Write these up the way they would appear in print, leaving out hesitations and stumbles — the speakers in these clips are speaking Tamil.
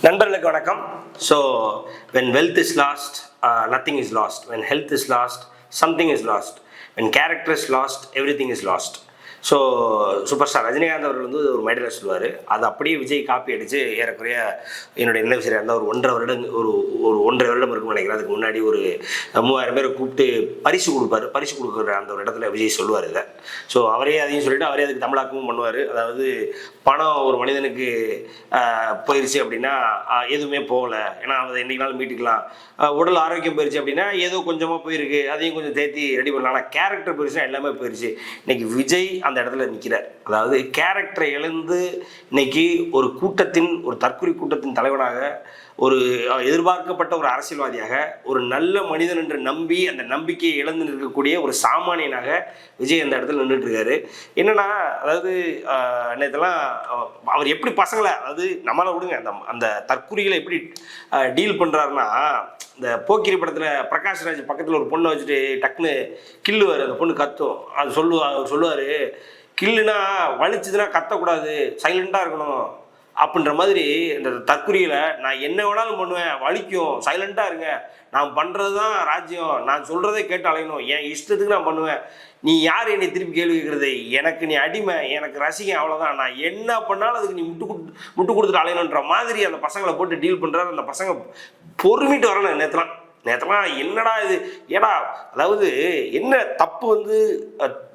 நண்பர்களுக்கு வணக்கம். So when wealth is lost, nothing is lost. When health is lost, something is lost. When character is lost, everything is lost. So super star Rajinikanth அவர்கள் வந்து ஒரு மேடையில் சொல்லுவார். அது அப்படியே விஜய் காப்பி அடித்து ஏறக்குறைய என்னுடைய நினைவு சரியாக இருந்தால் ஒரு 1.5 வருடம் இருக்குன்னு நினைக்கிறேன். அதுக்கு முன்னாடி ஒரு 3000 பேரை கூப்பிட்டு பரிசு கொடுப்பாரு. பரிசு கொடுக்குற அந்த ஒரு இடத்துல விஜய் சொல்லுவார் இதை. ஸோ அவரே அதையும் சொல்லிவிட்டு அவரே அதுக்கு தமிழாக்கமும் பண்ணுவார். அதாவது பணம் ஒரு மனிதனுக்கு போயிடுச்சு அப்படின்னா எதுவுமே போகலை, ஏன்னா அதை என்றைக்குனாலும் மீட்டுக்கலாம். உடல் ஆரோக்கியம் போயிடுச்சு அப்படின்னா ஏதோ கொஞ்சமாக போயிருக்கு, அதையும் கொஞ்சம் தேத்தி ரெடி பண்ணலாம். ஆனால் கேரக்டர் போயிடுச்சுன்னா எல்லாமே போயிடுச்சு. இன்னைக்கு விஜய் அந்த இடத்துல நிற்கிறார். அதாவது கேரக்டரை இழந்து இன்னைக்கு ஒரு கூட்டத்தின், ஒரு தற்கொலை கூட்டத்தின் தலைவனாக, ஒரு எதிர்பார்க்கப்பட்ட ஒரு அரசியல்வாதியாக, ஒரு நல்ல மனிதன் என்று நம்பி அந்த நம்பிக்கையை இழந்து நிற்கக்கூடிய ஒரு சாமானியனாக விஜய் அந்த இடத்துல நின்றுட்டு இருக்காரு. என்னன்னா, அதாவது இதெல்லாம் அவர் எப்படி பசங்களை, அதாவது நம்மளால விடுங்க, அந்த தற்கொலைகளை எப்படி டீல் பண்ணுறாருன்னா, இந்த போக்கிரி படத்தில் பிரகாஷ்ராஜ் பக்கத்தில் ஒரு பொண்ணை வச்சுட்டு டக்குன்னு கில்லுவார். அந்த பொண்ணு கத்தும். அது சொல்லுவார், கில்லுனா வலிச்சுதுன்னா கத்தக்கூடாது, சைலண்டாக இருக்கணும் அப்படின்ற மாதிரி. இந்த தற்கொலையில் நான் என்ன வேணாலும் பண்ணுவேன், வலிக்கும், சைலண்டாக இருங்க, நான் பண்ணுறது தான் ராஜ்யம், நான் சொல்கிறதே கேட்டு அலையணும், என் இஷ்டத்துக்கு நான் பண்ணுவேன், நீ யார் என்னை திருப்பி கேள்வி கேட்குறது, எனக்கு நீ அடிமை, எனக்கு ரசிகன், அவ்வளோதான், நான் என்ன பண்ணாலும் அதுக்கு நீ முட்டு கொடுத்துட்டு அலையணுன்ற மாதிரி அந்த பசங்களை போட்டு டீல் பண்ணுறாரு. அந்த பசங்க பொறுமிட்டு வரணும். நேற்றுலாம் என்னடா இது, ஏடா, அதாவது என்ன தப்பு வந்து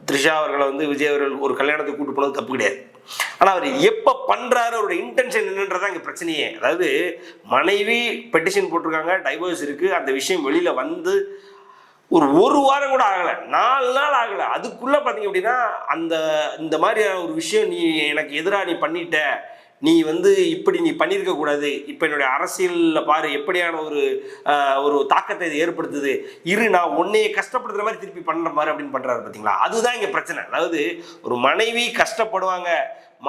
த்ரிஷா அவர்களை வந்து விஜய் அவர்கள் ஒரு கல்யாணத்துக்கு கூட்டு போனது தப்பு கிடையாது. ஆனால் அவர் எப்போ பண்ணுறாரு, அவரோட இன்டென்ஷன் என்னன்றதான் இங்கே பிரச்சனையே. அதாவது மனைவி பெட்டிஷன் போட்டிருக்காங்க, டைவர்ஸ் இருக்குது, அந்த விஷயம் வெளியில் வந்து ஒரு வாரம் கூட ஆகலை, 4 நாள் ஆகலை. அதுக்குள்ளே பார்த்தீங்க அப்படின்னா இந்த மாதிரியான ஒரு விஷயம் நீ எனக்கு எதிராக நீ பண்ணிட்ட, நீ வந்து இப்படி நீ பண்ணியிருக்க கூடாது, இப்போ என்னுடைய அரசியலில் பாரு எப்படியான ஒரு தாக்கத்தை இது ஏற்படுத்துது, நான் உன்னையே கஷ்டப்படுத்துற மாதிரி திருப்பி பண்ணுற மாதிரி அப்படின்னு பண்ணுறாரு. பார்த்தீங்களா, அதுதான் இங்கே பிரச்சனை. அதாவது ஒரு மனைவி கஷ்டப்படுவாங்க,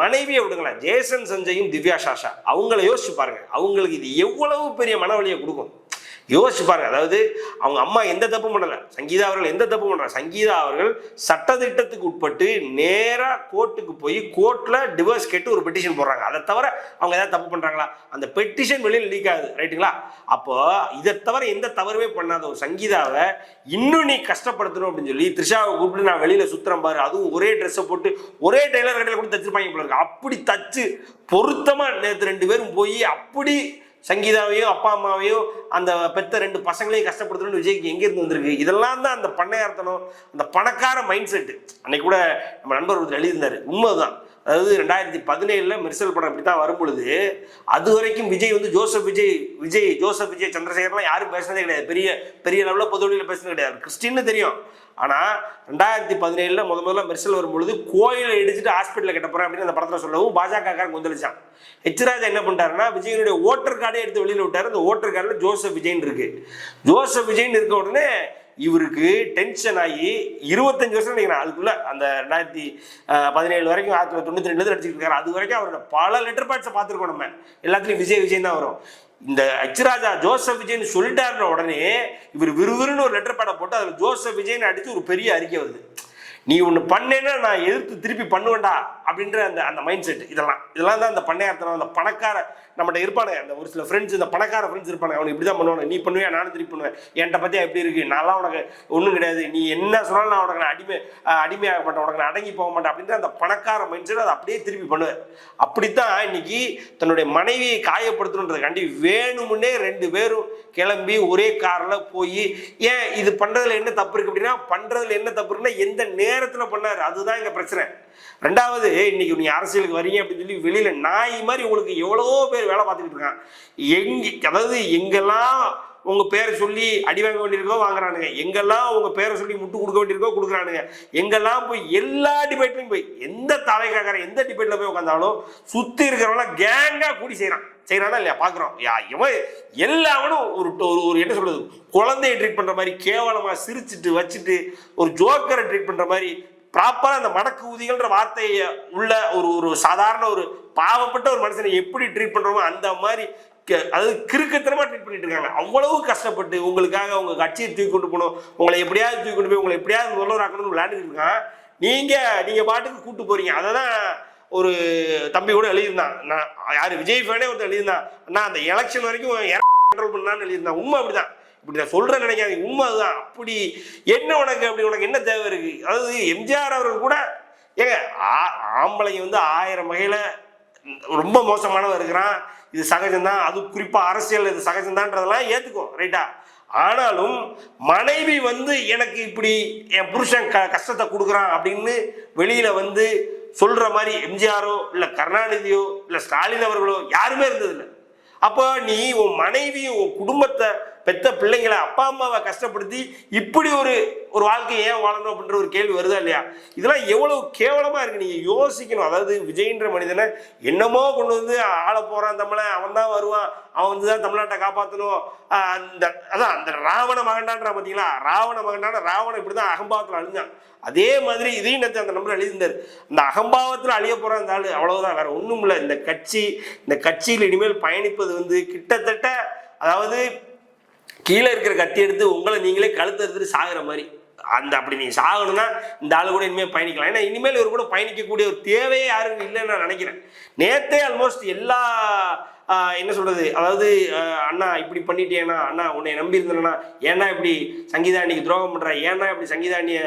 மனைவியை விடுங்களேன், ஜேசன் சஞ்சயும் திவ்யா சாஷா அவங்கள யோசிச்சு பாருங்க, அவங்களுக்கு இது எவ்வளவு பெரிய மனவலியை கொடுக்கும் யோசிச்சு பாருங்க. அதாவது அவங்க அம்மா எந்த தப்பும் பண்ணல, சங்கீதா அவர்கள் எந்த தப்பும் பண்றாங்க. சங்கீதா அவர்கள் சட்டத்திட்டத்துக்கு உட்பட்டு நேராக கோர்ட்டுக்கு போய் கோர்ட்ல டிவோர்ஸ் கேட்டு ஒரு பெட்டிஷன் போடுறாங்க. அதை தவிர அவங்க ஏதாவது தப்பு பண்றாங்களா? அந்த பெட்டிஷன் வெளியில் லீக் ஆகுது, ரைட்டுங்களா? அப்போ இதை தவிர எந்த தவறுமே பண்ணாத ஒரு சங்கீதாவை இன்னும் நீ கஷ்டப்படுத்தணும் அப்படின்னு சொல்லி த்ரிஷாவை கூப்பிட்டு நான் வெளியில சுத்துறேன் பாரு, அதுவும் ஒரே ட்ரெஸ்ஸை போட்டு ஒரே டெய்லர் கடையில் கூட தச்சிருப்பாங்க போல இருக்கு. அப்படி தச்சு பொருத்தமா நேற்று 2 பேரும் போய் அப்படி சங்கீதாவையும் அப்பா அம்மாவையும் அந்த பெத்த 2 பசங்களையும் கஷ்டப்படுத்தணும்னு விஜய்க்கு எங்கேருந்து வந்திருக்கு? இதெல்லாம் தான் அந்த பண்ணையார்த்தனம், அந்த பணக்கார மைண்ட் செட்டு. அன்னைக்கு கூட நம்ம நண்பர் ஒருத்தர் எழுதியிருந்தாரு, உண்மைதான். அதாவது 2017 மெர்சல் படம் இப்படி தான் வரும்பொழுது அது வரைக்கும் விஜய் வந்து ஜோசப் விஜய் சந்திரசேகர்லாம் யாரும் பேசுனதே கிடையாது, பெரிய லெவலில் பொது வழியில் பேசுனது கிடையாது. கிறிஸ்டின்னு தெரியும். ஆனால் 2017 முதல்ல மெர்சல் வரும்பொழுது கோயிலை இடிச்சுட்டு ஹாஸ்பிட்டலில் கட்ட போகிறேன் அப்படின்னு அந்த படத்தில் சொல்லவும் பாஜகக்காரன் கொந்தளிச்சான். ராஜா என்ன பண்ணிட்டாருன்னா, விஜயனுடைய ஓட்டர் கார்டை எடுத்து வெளியில் விட்டார். அந்த ஓட்டர் கார்டில் ஜோசப் விஜய்ன்னு இருக்கு. ஜோசப் விஜய்ன்னு இருக்க உடனே இவருக்கு டென்ஷன் ஆகி 25 வருஷம் நினைக்கிறேன், அதுக்குள்ள அந்த 2017 வரைக்கும் 1992 நடிச்சிட்டு இருக்காரு. அது வரைக்கும் அவரோட பல லெட்டர் பேட்ஸை பார்த்துருக்கோம். நம்ம எல்லாத்துலையும் விஜய் தான் வரும். இந்த ராஜா ஜோசப் விஜய்னு சொல்லிட்டாருன உடனே இவர் விறுவிறுன்னு ஒரு லெட்டர் பேடை போட்டு அதில் ஜோசப் விஜய்னு அடித்து ஒரு பெரிய அறிக்கை வருது. நீ ஒன்று பண்ணேன்னா நான் எதிர்த்து திருப்பி பண்ணுவேண்டா அப்படின்ற அந்த மைண்ட் செட். இதெல்லாம் தான் அந்த பண்ணையார்த்தனம். அந்த பணக்கார நம்மகிட்ட இருப்பானு, அந்த ஒரு சில ஃப்ரெண்ட்ஸ், இந்த பணக்கார ஃப்ரெண்ட்ஸ் இருப்பானு, அவனுக்கு இப்படி தான் பண்ணுவானு, நீ பண்ணுவியா நானும் திருப்பி பண்ணுவேன், என்கிட்ட பற்றியா எப்படி இருக்குது, நான்லாம் உனக்கு ஒன்றும் கிடையாது, நீ என்ன சொன்னாலும் நான் உனக்கு அடிமையாக மாட்டேன், உனக்கு நான் அடங்கி போக மாட்டேன் அப்படின்ற அந்த பணக்கார மைண்ட் செட் அதை அப்படியே திருப்பி பண்ணுவேன். அப்படித்தான் இன்னைக்கு தன்னுடைய மனைவியை காயப்படுத்தணுன்றதுக்காண்டி வேணுமுன்னே 2 பேரும் கிளம்பி ஒரே காரில் போய், ஏன் இது பண்ணுறதுல என்ன தப்பு இருக்குது அப்படின்னா, பண்ணுறதுல என்ன தப்பு இருக்குன்னா எந்த நேரத்தில் பண்ணார், அதுதான் இங்கே பிரச்சனை. 2வது, இன்னைக்கு நீ அரசியலுக்கு வரீங்க அப்படின்னு சொல்லி வெளியில நாய் மாதிரி உங்களுக்கு எவ்வளவோ பேர் வேலை பார்த்துக்கிட்டு இருக்கான். அதாவது எங்கெல்லாம் உங்க பேரை சொல்லி அடி வாங்க வேண்டியிருக்கோ வாங்குறானுங்க, எங்கெல்லாம் உங்க பேரை சொல்லி முட்டு கொடுக்க வேண்டியிருக்கோ கொடுக்குறானுங்க, எங்கெல்லாம் போய் எல்லா டிபேட்லையும் போய் எந்த தலைக்கார எந்த டிபேட்ல போய் உட்காந்தாலும் சுத்தி இருக்கிறவங்கள கேங்கா கூடி செய்யறானா இல்லையா பாக்குறோம். இவன் எல்லாவனும் ஒரு என்ன சொல்றது, குழந்தையை ட்ரீட் பண்ற மாதிரி கேவலமா சிரிச்சுட்டு வச்சுட்டு ஒரு ஜோக்கரை ட்ரீட் பண்ற மாதிரி ப்ராப்பரா அந்த மடக்கு ஊதிகள்ன்ற வார்த்தையை உள்ள ஒரு சாதாரண ஒரு பாவப்பட்ட ஒரு மனுஷனை எப்படி ட்ரீட் பண்றோமோ அந்த மாதிரி, அதாவது கிறுக்கத்தனமா ட்ரீட் பண்ணிட்டு இருக்காங்க. அவ்வளவு கஷ்டப்பட்டு உங்களுக்காக உங்க கட்சியை தூக்கி கொண்டு போகணும், உங்களை எப்படியாவது தூக்கி கொண்டு போய் உங்களை எப்படியாவது முதல்வராக்கணும்னு விளையாண்டுட்டு இருக்கான். நீங்க பாட்டுக்கு கூட்டு போறீங்க. அதை தான் ஒரு தம்பி கூட எழுதியிருந்தான், நான் யார் விஜய் ஃபேனே ஒருத்தர் எழுதியிருந்தான், அண்ணா அந்த எலெக்ஷன் வரைக்கும் கண்ட்ரோல் பண்ணான்னு எழுதியிருந்தான். உண்மை அப்படிதான். இப்படி நான் சொல்கிறேன்னு நினைக்காது, உண்மை அதுதான். அப்படி என்ன உனக்கு அப்படி உனக்கு என்ன தேவை இருக்குது? அதாவது எம்ஜிஆர் அவர்கள் கூட ஏங்க ஆம்பளைங்க வந்து 1000 வகையில் ரொம்ப மோசமானவன் இருக்கிறான், இது சகஜம்தான், அது குறிப்பாக அரசியல் இது சகஜம்தான்றதெல்லாம் ஏற்றுக்கும், ரைட்டா? ஆனாலும் மனைவி வந்து எனக்கு இப்படி என் புருஷன் கஷ்டத்தை கொடுக்குறான் அப்படின்னு வெளியில வந்து சொல்ற மாதிரி எம்ஜிஆரோ இல்லை கருணாநிதியோ இல்லை ஸ்டாலின் அவர்களோ யாருமே இருந்ததில்லை. அப்போ நீ உன் மனைவி உன் குடும்பத்தை பெத்த பிள்ளைங்களை அப்பா அம்மாவை கஷ்டப்படுத்தி இப்படி ஒரு வாழ்க்கையை ஏன் வாழணும் அப்படின்ற ஒரு கேள்வி வருதா இல்லையா? இதெல்லாம் எவ்வளவு கேவலமா இருக்கு, நீங்க யோசிக்கணும். அதாவது விஜய்ன்ற மனிதனை என்னமோ கொண்டு வந்து ஆள போறான் தமிழன், அவன் தான் வருவான், அவன் வந்து தான் தமிழ்நாட்டை காப்பாற்றணும், அந்த ராவண மகண்டான்றா பார்த்தீங்களா? ராவண மகண்டான ராவணன் இப்படிதான் அகம்பாவத்தில் அழிஞ்சான். அதே மாதிரி இதையும் நேற்று அந்த நம்பர் எழுதியிருந்தார். இந்த அகம்பாவத்தில் அழிய போற அந்த ஆளு அவ்வளவுதான், வேற ஒன்றும் இல்லை. இந்த கட்சியில் இனிமேல் பயணிப்பது வந்து கிட்டத்தட்ட அதாவது கீழே இருக்கிற கத்தி எடுத்து உங்களை நீங்களே கழுத்து எடுத்துட்டு சாகிற மாதிரி. அப்படி நீ சாகணும்னா இந்த ஆளு கூட இனிமேல் பயணிக்கலாம். ஏன்னா இனிமேல் இவர் கூட பயணிக்கக்கூடிய ஒரு தேவையே யாரும் இல்லைன்னு நான் நினைக்கிறேன். நேற்றே ஆல்மோஸ்ட் எல்லா என்ன சொல்றது, அதாவது அண்ணா இப்படி பண்ணிட்டேன்னா, அண்ணா உன்னை நம்பி இருந்தேன்னா, ஏன்னா இப்படி சங்கீதாண்டிக்கு துரோகம் பண்ற, ஏன்னா இப்படி சங்கீதாண்டியை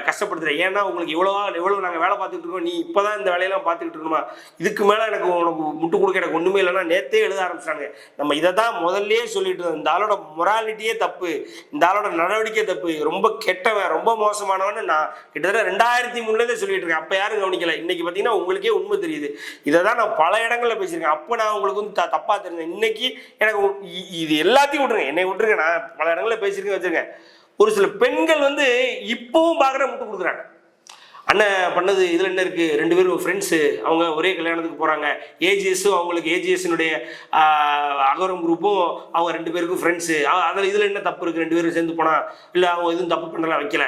கஷ்டப்படுத்துற, ஏன்னா உங்களுக்கு எவ்வளவு நாங்கள் வேலை பார்த்துக்கிட்டு இருக்கோம், நீ இப்போதான் இந்த வேலையெல்லாம் பார்த்துக்கிட்டு இருக்கணுமா, இதுக்கு மேலே எனக்கு உனக்கு முட்டு கொடுக்க எனக்கு ஒன்றுமே இல்லைன்னா நேற்றே எழுத ஆரம்பிச்சிட்டாங்க. நம்ம இதை தான் முதல்லே சொல்லிட்டு இருந்தோம், இந்த ஆளோட மொராலிட்டியே தப்பு, இந்த ஆளோட நடவடிக்கை தப்பு, ரொம்ப கெட்டவன், ரொம்ப மோசமானவன்னு நான் கிட்டத்தட்ட 2003 சொல்லிட்டு இருக்கேன். அப்போ யாரும் கவனிக்கல. இன்னைக்கு பார்த்தீங்கன்னா உங்களுக்கே உண்மை தெரியுது. இதை தான் நான் பல இடங்களில் பேசியிருக்கேன். அப்போ நான் உங்களுக்கு தப்பா தெரிஞ்சேன். இன்னைக்கு எனக்கு இது எல்லாத்தையும் விட்டுருங்க, என்னை விட்டுருங்க, நான் பல இடங்களில் பேசியிருக்கேன் வச்சிருக்கேன். ஒரு சில பெண்கள் வந்து இப்பவும் பார்க்குற முட்டு கொடுக்குறாங்க. அண்ணன் பண்ணது இதில் என்ன இருக்குது, 2 பேரும் ஃப்ரெண்ட்ஸு, அவங்க ஒரே கல்யாணத்துக்கு போகிறாங்க, ஏஜிஎஸும் அவங்களுக்கு ஏஜிஎஸ்னுடைய அகரம் குரூப்பும் அவங்க 2 பேருக்கும் ஃப்ரெண்ட்ஸு, அதில் இதில் என்ன தப்பு இருக்குது, 2 பேரும் சேர்ந்து போனால், இல்லை அவங்க எதுவும் தப்பு பண்ணலாம் வைக்கல.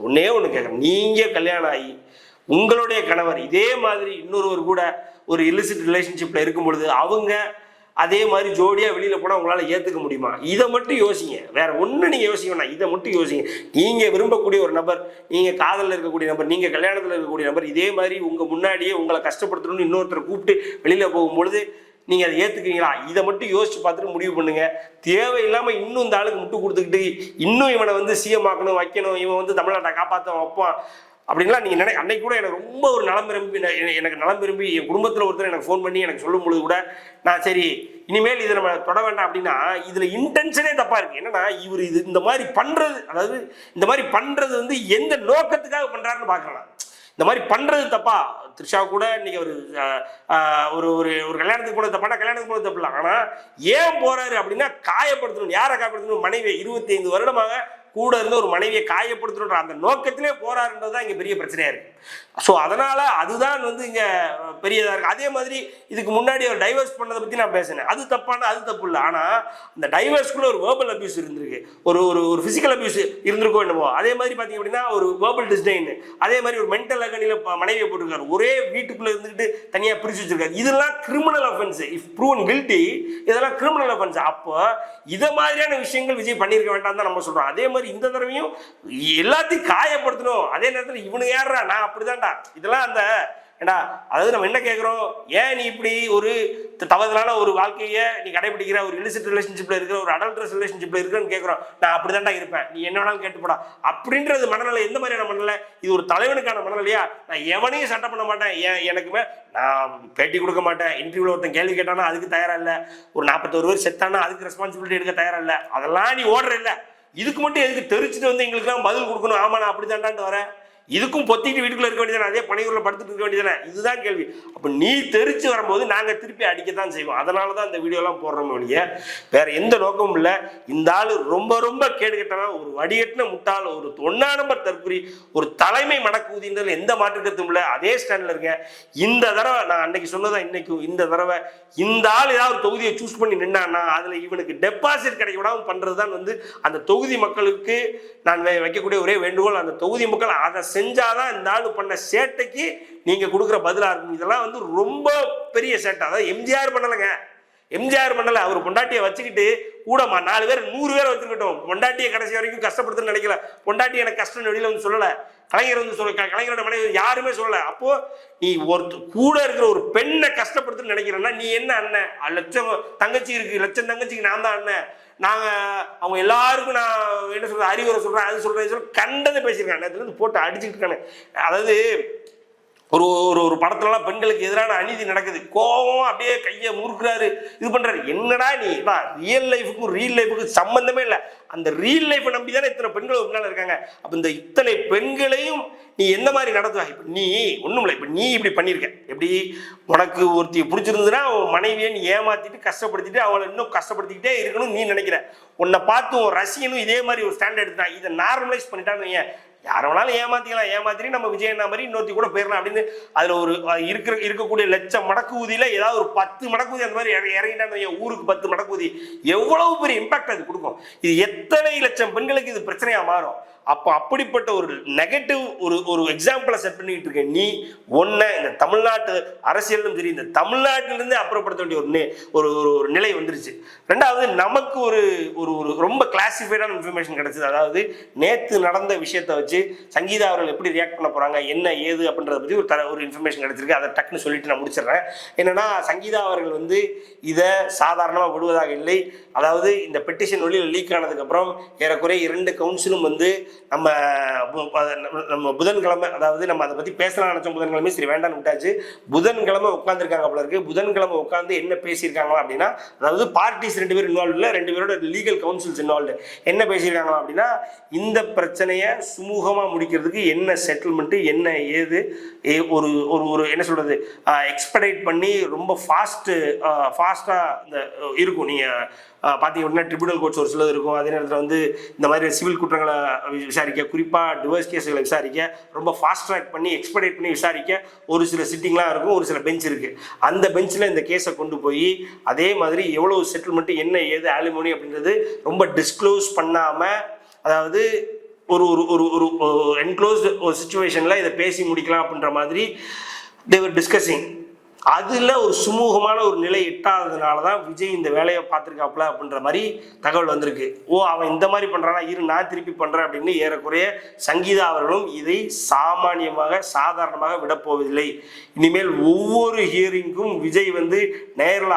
ஒன்றே ஒன்று கேட்குறேன், நீங்கள் கல்யாணம் ஆகி உங்களுடைய கணவர் இதே மாதிரி இன்னொருவர் கூட ஒரு இல்லிசிட் ரிலேஷன்ஷிப்பில் இருக்கும் பொழுது அவங்க அதே மாதிரி ஜோடியாக வெளியில் போனால் உங்களால் ஏற்றுக்க முடியுமா? இதை மட்டும் யோசிங்க, வேற ஒன்று நீங்கள் யோசிக்க வேணாம். இதை மட்டும் யோசிங்க. நீங்கள் விரும்பக்கூடிய ஒரு நபர், நீங்கள் காதலில் இருக்கக்கூடிய நபர், நீங்கள் கல்யாணத்தில் இருக்கக்கூடிய நபர் இதே மாதிரி உங்கள் முன்னாடியே உங்களை கஷ்டப்படுத்தணும்னு இன்னொருத்தரை கூப்பிட்டு வெளியில் போகும்பொழுது நீங்கள் அதை ஏற்றுக்குவீங்களா? இதை மட்டும் யோசிச்சு பார்த்துட்டு முடிவு பண்ணுங்க. தேவையில்லாமல் இன்னும் இந்த ஆளுக்கு முட்டு கொடுத்துக்கிட்டு இன்னும் இவனை வந்து சிஎம் ஆக்கணும் வைக்கணும், இவன் வந்து தமிழ்நாட்டை காப்பாற்ற வைப்பான் அப்படின்லாம் நீங்கள் அன்னைக்கு கூட எனக்கு ரொம்ப ஒரு நலம் விரும்பி என் குடும்பத்தில் ஒருத்தர் எனக்கு ஃபோன் பண்ணி எனக்கு சொல்லும் பொழுது கூட நான் சரி இனிமேல் இதை நம்ம தொட வேண்டாம் அப்படின்னா இதில் இன்டென்ஷனே தப்பாக இருக்குது. என்னன்னா இவர் இந்த மாதிரி பண்ணுறது, அதாவது இந்த மாதிரி பண்ணுறது வந்து எந்த நோக்கத்துக்காக பண்ணுறாருன்னு பார்க்கலாம். இந்த மாதிரி பண்ணுறது தப்பா? த்ரிஷா கூட இன்னைக்கு ஒரு ஒரு கல்யாணத்துக்கு போனது தப்பானா கல்யாணத்துக்கு போனது தப்பு இல்லை. ஆனால் ஏன் போறாரு அப்படின்னா காயப்படுத்தணும். யாரை காயப்படுத்தணும்? மனைவி 25 வருடமாக கூட இருந்து ஒரு மனைவியை காயப்படுத்தணுன்ற அந்த நோக்கத்திலே போறாருன்றது தான் இங்கே பெரிய பிரச்சனையா இருக்கு. ஸோ அதனால அதுதான் வந்து இங்கே பெரியதாக இருக்கு. அதே மாதிரி இதுக்கு முன்னாடி ஒரு டைவர்ஸ் பண்ணதை பற்றி நான் பேசினேன், அது தப்பான அது தப்பு இல்லை. ஆனால் அந்த டைவர்ஸ்குள்ள ஒரு வேர்பல் அபியூஸ் இருந்திருக்கு, ஒரு ஃபிசிக்கல் அபியூஸ் இருந்திருக்கோ என்னமோ. அதே மாதிரி பார்த்தீங்க அப்படின்னா ஒரு வேர்பல் டிஸ்டைன், அதே மாதிரி ஒரு மென்டல் அகனியில் மனைவியை போட்டிருக்காரு, ஒரே வீட்டுக்குள்ளே இருந்துக்கிட்டு தனியாக பிரித்து வச்சிருக்காரு. இதெல்லாம் criminal offence. If proven guilty இதெல்லாம் கிரிமினல் அஃபென்ஸ். அப்போ இதை மாதிரியான விஷயங்கள் விஜய் பண்ணியிருக்க வேண்டாம் தான் நம்ம சொல்கிறோம். அதே மாதிரி இந்த தடவையும் எல்லாத்தையும் காயப்படுத்தணும். அதே நேரத்தில் இவனு யாரா நான் அப்படிதான்டா இதெல்லாம் அந்த ஏண்டா, அதாவது நம்ம என்ன கேட்குறோம், ஏன் நீ இப்படி ஒரு தவறுதலான ஒரு வாழ்க்கையை நீ கடைபிடிக்கிற, ஒரு இல்லிசிட் ரிலேஷன்ஷிப்பில் இருக்கிற, ஒரு அடல்ட்ரஸ் ரிலேஷன்ஷிப்பில் இருக்கிறன்னு கேட்குறோம். நான் அப்படி தான்டா இருப்பேன், நீ என்ன வேணாலும் கேட்டுப்படா அப்படின்றது மனநிலை. எந்த மாதிரியான மனநிலை? இது ஒரு தலைவனுக்கான மனநிலையா? நான் எவனையும் சட்டை பண்ண மாட்டேன், எனக்குமே நான் பேட்டி கொடுக்க மாட்டேன், இன்டர்வியூவில் ஒருத்தன் கேள்வி கேட்டானா அதுக்கு தயாராக இல்லை, ஒரு 41 பேர் செத்தானா அதுக்கு ரெஸ்பான்சிபிலிட்டி எடுக்க தயாராக இல்லை. அதெல்லாம் நீ ஓடுற இல்லை. இதுக்கு மட்டும் எதுக்கு தெரிச்சுட்டு வந்து எங்களுக்குலாம் பதில் கொடுக்கணும்? ஆமா நான் அப்படி தாண்டான்ட்டு வரேன், இதுக்கும் பொத்திட்டு வீட்டுக்குள்ள இருக்க வேண்டியதானே, அதே பனையூரில் படுத்துட்டு இருக்க வேண்டியதானே? இதுதான் கேள்வி. அப்போ நீ தெரிச்சு வரும்போது நாங்கள் திருப்பி அடிக்கத்தான் செய்வோம். அதனால தான் இந்த வீடியோலாம் போடுறோம் ஒழிய வேற எந்த நோக்கமும் இல்லை. இந்த ஆள் ரொம்ப ரொம்ப கேடுகட்டவன், ஒரு வடிகட்டின முட்டாள், ஒரு 1 நம்பர் தற்குறி, ஒரு தலைமை மடக்கூதின்றது எந்த மாற்றுக்கத்தும் இல்லை. அதே ஸ்டாண்டில் இருக்கேன். இந்த தடவை நான் அன்னைக்கு சொன்னதான் இன்னைக்கும், இந்த தடவை இந்த ஆள் ஏதாவது தொகுதியை சூஸ் பண்ணி நின்னான்னா அதில் இவனுக்கு டெபாசிட் கிடைக்க விடாமல் பண்ணுறது தான் வந்து அந்த தொகுதி மக்களுக்கு நான் வைக்கக்கூடிய ஒரே வேண்டுகோள். அந்த தொகுதி மக்கள் அதை செஞ்சாதான் இந்த ஆளு பண்ண சேட்டைக்கு நீங்க கொடுக்குற பதிலா இருக்கும். இதெல்லாம் வந்து ரொம்ப பெரிய சேட்டை. அதாவது எம்ஜிஆர் பண்ணலைங்க, எம்ஜிஆர் பண்ணல, அவர் பொண்டாட்டியை வச்சுக்கிட்டு கூட 4 பேர் 100 பேர் வச்சுக்கிட்டோம், பொண்டாட்டியை கடைசி வரைக்கும் கஷ்டப்படுத்துன்னு நினைக்கல, பொண்டாட்டி எனக்கு கஷ்டம் வெளியில வந்து சொல்லலை, கலைஞர் வந்து சொல்ல, கலைஞரோட மனைவி யாருமே சொல்லலை. அப்போ நீ கூட இருக்கிற ஒரு பெண்ணை கஷ்டப்படுத்துன்னு நினைக்கிறேன்னா நீ என்ன அண்ணன்? லட்சம் தங்கச்சி இருக்கு, லட்சம் தங்கச்சிக்கு நான் தான் அண்ணன், அவங்க எல்லாருக்கும் நான் என்ன சொல்றது அறிவுரை சொல்றேன், அது சொல்றேன் கண்டதை பேசியிருக்காங்க, நேரத்துல இருந்து போட்டு அடிச்சுட்டு இருக்காங்க. அதாவது ஒரு ஒரு ஒரு படத்துலலாம் பெண்களுக்கு எதிரான அநீதி நடக்குது, கோபம் அப்படியே கையை முறுக்குறாரு, இது பண்றாரு. என்னடா நீ ரியல் லைஃபுக்கும் ரியல் லைஃபுக்கும் சம்பந்தமே இல்லை, அந்த ரியல் லைஃபை நம்பி தானே இத்தனை பெண்கள் முன்னால இருக்காங்க. அப்ப இந்த இத்தனை பெண்களையும் நீ எந்த மாதிரி நடத்துவா? இப்ப நீ ஒண்ணும் இல்லை, இப்ப நீ இப்படி பண்ணியிருக்க, எப்படி உனக்கு ஒருத்தி பிடிச்சிருந்ததுன்னா உன் மனைவியை நீ ஏமாத்திட்டு கஷ்டப்படுத்திட்டு அவளை இன்னும் கஷ்டப்படுத்திக்கிட்டே இருக்கணும் நீ நினைக்கிற. உன்னை பார்த்து உன் ரசிகனும் இதே மாதிரி ஒரு ஸ்டாண்டர்ட் எடுத்தான், இதை நார்மலைஸ் பண்ணிட்டான்னு யாரை வேணாலும் ஏமாத்திக்கலாம், ஏமாத்திட்டு நம்ம விஜயண்ணா மாதிரி இன்னொருத்தி கூட போயிடலாம் அப்படின்னு அதுல ஒரு இருக்கக்கூடிய லட்சம் மடக்கு ஊதியில ஏதாவது ஒரு 10 மடக்கு ஊதி அந்த மாதிரி இறங்கிட்டாங்க, ஊருக்கு 10 மடக்கு ஊதி எவ்வளவு பெரிய இம்பாக்ட் அது கொடுக்கும். இது எத்தனை லட்சம் பெண்களுக்கு இது பிரச்சனையா மாறும். அப்போ அப்படிப்பட்ட ஒரு நெகட்டிவ் ஒரு எக்ஸாம்பிளை செட் பண்ணிட்டு இருக்க நீ ஒன்ன இந்த தமிழ்நாட்டு அரசியலும் சரி, இந்த தமிழ்நாட்டிலிருந்து அப்புறப்படுத்த வேண்டிய ஒரு ஒரு நிலை வந்துருச்சு. ரெண்டாவது, நமக்கு ஒரு ஒரு ரொம்ப கிளாசிஃபைடான இன்ஃபர்மேஷன் கிடைச்சது. அதாவது நேற்று நடந்த விஷயத்தை வச்சு சங்கீதா அவர்கள் எப்படி ரியாக்ட் பண்ண போறாங்க, என்ன ஏது அப்படின்றத பற்றி ஒரு இன்ஃபர்மேஷன் கிடைச்சிருக்கு. அதை டக்குன்னு சொல்லிட்டு நான் முடிச்சிடுறேன். என்னன்னா, சங்கீதா அவர்கள் வந்து இதை சாதாரணமாக விடுவதாக இல்லை. அதாவது இந்த பெட்டிஷன் வெளியில் லீக் ஆனதுக்கு அப்புறம் ஏறக்குறைய 2 கவுன்சிலும் வந்து நம்ம புதன்கிழமை, அதாவது நம்ம அதை பற்றி பேசலாம் நினச்சோம் புதன்கிழமை, சரி வேண்டாம்னு விட்டாச்சு. புதன்கிழமை உட்காந்துருக்காங்க போல இருக்கு. புதன்கிழமை உட்காந்து என்ன பேசியிருக்காங்களா அப்படின்னா, அதாவது பார்ட்டிஸ் 2 பேர் இன்வால்வ் இல்லை, 2 பேரோட லீகல் கவுன்சில்ஸ் இன்வால்வ். என்ன பேசியிருக்காங்களா அப்படின்னா, இந்த பிரச்சனையை சுமூகமாக முடிக்கிறதுக்கு என்ன செட்டில்மெண்ட்டு, என்ன ஏது, ஒரு ஒரு என்ன சொல்றது எக்ஸ்பெடைட் பண்ணி ரொம்ப ஃபாஸ்ட்டாக இந்த இருக்கும். நீங்கள் பார்த்தீங்கன்னா ட்ரிபியூனல் கோர்ட்ஸ் ஒரு சிலது இருக்கும், அதே நேரத்தில் வந்து இந்த மாதிரி சிவில் குற்றங்களை விசாரிக்க, குறிப்பாக டிவோர்ஸ் கேஸுகளை விசாரிக்க ரொம்ப ஃபாஸ்ட் ட்ராக் பண்ணி எக்ஸ்பெடைட் பண்ணி விசாரிக்க ஒரு சில சிட்டிங்லாம் இருக்கும், ஒரு சில பெஞ்ச் இருக்குது. அந்த பெஞ்சில் இந்த கேஸை கொண்டு போய் அதே மாதிரி எவ்வளோ செட்டில்மெண்ட்டு, என்ன ஏது ஆலிமோனி அப்படின்றது ரொம்ப டிஸ்க்ளோஸ் பண்ணாமல், அதாவது ஒரு ஒரு ஒரு என்க்ளோஸ்டு ஒரு சுச்சுவேஷனில் இதை பேசி முடிக்கலாம் அப்படின்ற மாதிரி தேவர் டிஸ்கஸிங். அதில் ஒரு சுமூகமான ஒரு நிலை எட்டாததுனால தான் விஜய் இந்த வேலையை பார்த்துருக்காப்புல அப்படின்ற மாதிரி தகவல் வந்திருக்கு. அவன் இந்த மாதிரி பண்ணுறானா, நான் திருப்பி பண்ணுறேன் அப்படின்னு ஏறக்குறைய சங்கீதா அவர்களும் இதை சாதாரணமாக விடப்போவதில்லை. இனிமேல் ஒவ்வொரு ஹியரிங்கும் விஜய் வந்து நேரில்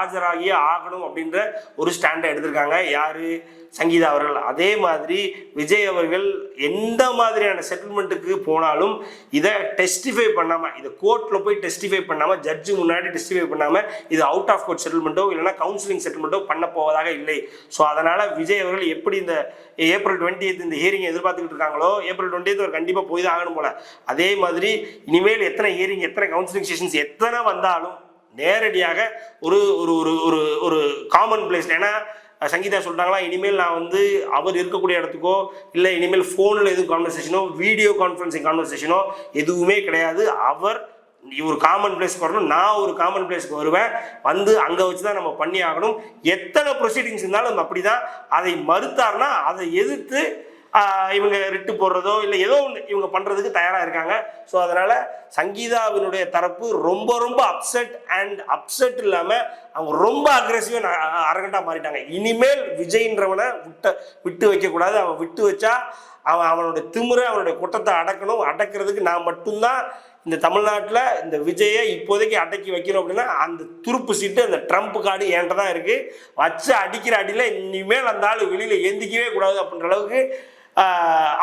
ஆஜராகியே ஆகணும் அப்படின்ற ஒரு ஸ்டாண்டை எடுத்திருக்காங்க. யாரு? சங்கீதா அவர்கள். அதே மாதிரி விஜய் அவர்கள் எந்த மாதிரியான செட்டில்மெண்ட்டுக்கு போனாலும் இதை டெஸ்டிஃபை பண்ணாமல், இதை கோர்ட்டில் போய் டெஸ்டிஃபை பண்ணாமல், ஜட்ஜு முன்னாடி டெஸ்டிஃபை பண்ணாமல் இது அவுட் ஆஃப் கோர்ட் செட்டில்மெண்ட்டோ இல்லைனா கவுன்சிலிங் செட்டில்மெண்ட்டோ பண்ண போவதாக இல்லை. ஸோ அதனால் விஜய் அவர்கள் எப்படி இந்த ஏப்ரல் 20th இந்த ஹியரிங் எதிர்பார்த்துக்கிட்டு இருக்காங்களோ, ஏப்ரல் 20th அவர் கண்டிப்பாக போய் தான் ஆகணும் போல. அதே மாதிரி இனிமேல் எத்தனை ஹியரிங், எத்தனை கவுன்சிலிங் செஷன்ஸ் எத்தனை வந்தாலும் நேரடியாக ஒரு ஒரு ஒரு காமன் பிளேஸ். ஏன்னா சங்கீதா சொல்லிட்டாங்களா, இனிமேல் நான் வந்து அவர் இருக்கக்கூடிய இடத்துக்கோ இல்லை இனிமேல் ஃபோனில் எதுவும் கான்வர்சேஷனோ வீடியோ கான்ஃபரன்சிங் கான்வர்சேஷனோ எதுவுமே கிடையாது. அவர் ஒரு காமன் பிளேஸ்க்கு வரணும், நான் ஒரு காமன் பிளேஸ்க்கு வருவேன், வந்து அங்கே வச்சு தான் நம்ம பண்ணி ஆகணும். எத்தனை ப்ரொசீடிங்ஸ் இருந்தாலும் அப்படி தான். அதை மறுத்தார்னா அதை எதிர்த்து இவங்க ரிட்டு போடுறதோ இல்லை ஏதோ ஒன்று இவங்க பண்ணுறதுக்கு தயாராக இருக்காங்க. ஸோ அதனால் சங்கீதாவினுடைய தரப்பு ரொம்ப அப்செட் இல்லாமல் அவங்க ரொம்ப அக்ரெசிவாக அரகண்டாக மாறிட்டாங்க. இனிமேல் விஜய்ன்றவனை விட்டு வைக்கக்கூடாது. அவன் விட்டு வச்சா அவனுடைய திமிரை, அவனுடைய குற்றத்தை அடக்கிறதுக்கு நான் மட்டும்தான் இந்த தமிழ்நாட்டில் இந்த விஜயை இப்போதைக்கு அடக்கி வைக்கணும். அப்படின்னா அந்த துருப்பு சீட்டு, அந்த ட்ரம்ப் கார்டு என்கிட்ட தான் இருக்குது. வச்சு அடிக்கிற அடியில் இனிமேல் அந்த ஆள் வெளியில் எந்திக்கவே கூடாது அப்படின்ற அளவுக்கு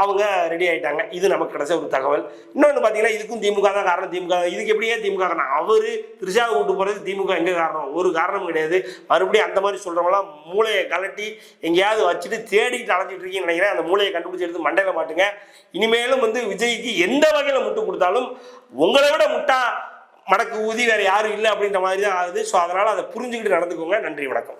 அவங்க ரெடி ஆகிட்டாங்க. இது நமக்கு கிடைச்ச ஒரு தகவல். இன்னொன்று பார்த்தீங்கன்னா, இதுக்கும் திமுக தான் காரணம். இதுக்கு எப்படியே திமுக காரணம்? அவர் திரிஷாவை கூட்டு போகிறதுக்கு திமுக எங்கே காரணம்? ஒரு காரணம் கிடையாது. மறுபடியும் அந்த மாதிரி சொல்கிறவங்களாம் மூளையை கலட்டி எங்கேயாவது வச்சுட்டு தேடிட்டு அலைஞ்சிட்டு இருக்கீங்கன்னு நினைக்கிறேன். அந்த மூளையை கண்டுபிடிச்சி எடுத்து மண்டையில் மாட்டுங்க. இனிமேலும் வந்து விஜய்க்கு எந்த வகையில் முட்டு கொடுத்தாலும் உங்களை விட முட்டா மடக்கு ஊதி வேறு யாரும் இல்லை அப்படின்ற மாதிரி தான் ஆகுது. ஸோ அதனால் அதை புரிஞ்சுக்கிட்டு நடந்துக்கோங்க. நன்றி, வணக்கம்.